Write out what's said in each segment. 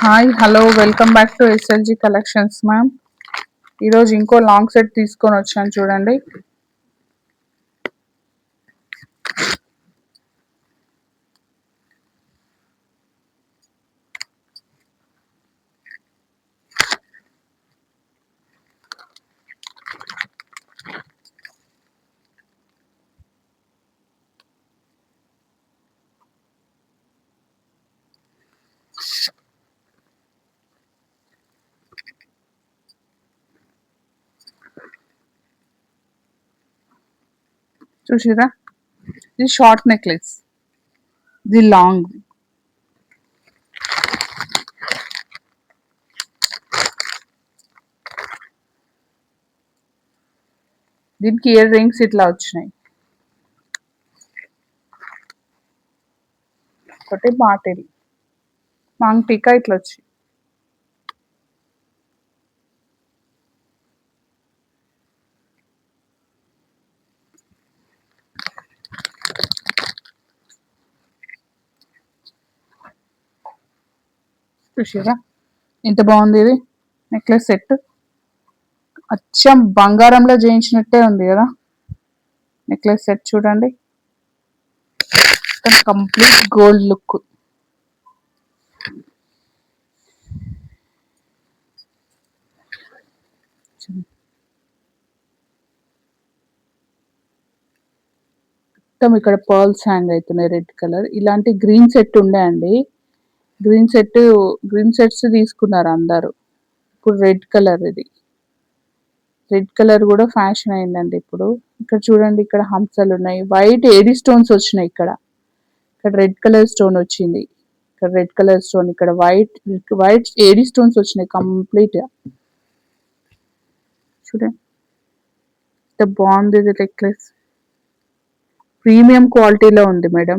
Hi hello welcome back to SLG collections ma'am. ఈరోజు ఇంకో long set తీసుకొని వచ్చాను చూడండి. చూసిరా, ఇది షార్ట్ నెక్లెస్, ఇది లాంగ్. దీనికి ఇయర్ రింగ్స్ ఇట్లా వచ్చినాయి, ఒకటి బాటిల్ మాంగ్ టీకా ఇట్లా వచ్చి. చూసిరా ఎంత బాగుంది ఇది నెక్లెస్ సెట్. అచ్చం బంగారంలో చేయించినట్టే ఉంది కదా నెక్లెస్ సెట్. చూడండి, కంప్లీట్ గోల్డ్ లుక్. మొత్తం ఇక్కడ పర్ల్స్ హ్యాంగ్ అవుతున్నాయి రెడ్ కలర్. ఇలాంటి గ్రీన్ సెట్ ఉండే అండి, గ్రీన్ సెట్స్ తీసుకున్నారు అందరు. ఇప్పుడు రెడ్ కలర్, ఇది రెడ్ కలర్ కూడా ఫ్యాషన్ అయిందండి ఇప్పుడు. ఇక్కడ చూడండి, ఇక్కడ హంసలు ఉన్నాయి, వైట్ ఏడి స్టోన్స్ వచ్చినాయి. ఇక్కడ ఇక్కడ రెడ్ కలర్ స్టోన్ వచ్చింది, ఇక్కడ రెడ్ కలర్ స్టోన్, ఇక్కడ వైట్ ఏడి స్టోన్స్ వచ్చినాయి కంప్లీట్ గా. చూడండి ఎంత బాగుంది ఇది నెక్లెస్. ప్రీమియం క్వాలిటీలో ఉంది మేడం.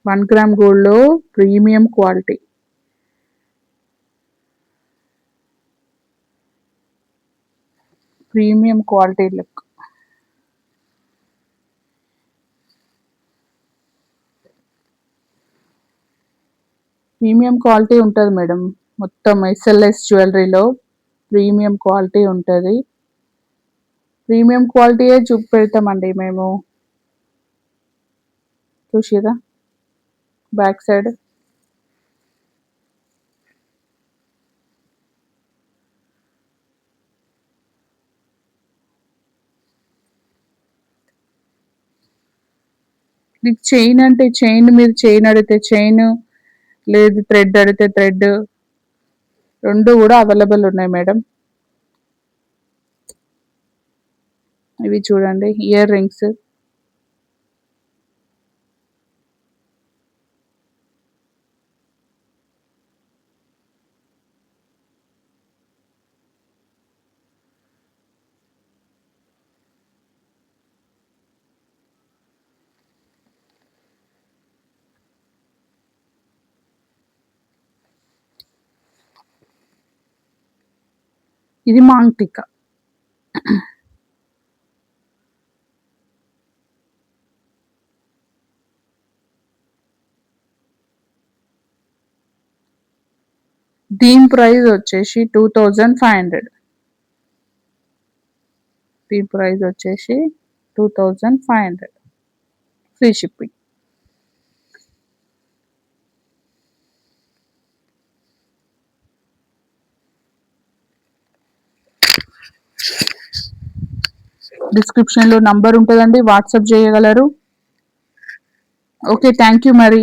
1 గ్రామ్ గోల్డ్ లో premium quality. Premium quality look. Premium quality ఉంటుంది మేడం. మొత్తం ఎస్ఎల్ఎస్ జ్యువెలరీలో ప్రీమియం క్వాలిటీ ఉంటుంది. ప్రీమియం క్వాలిటీయే చూపెడతామండి మేము. చూసిరా బ్యాక్ సైడ్. మీకు చైన్ అంటే చైన్, మీరు చైన్ అడిగితే చైన్, లేదు థ్రెడ్ అడిగితే థ్రెడ్, రెండు కూడా అవైలబుల్ ఉన్నాయి మేడం. ఇవి చూడండి ఇయర్ రింగ్స్. ఇది మాంగ్ టీకా. దీని ప్రైస్ వచ్చేసి 2500. దీని ప్రైస్ వచ్చేసి 2500, ఫ్రీ షిప్పింగ్. డిస్క్రిప్షన్లో నంబర్ ఉంటుందండి, వాట్సాప్ చేయగలరు. ఓకే, థ్యాంక్ యూ మరి.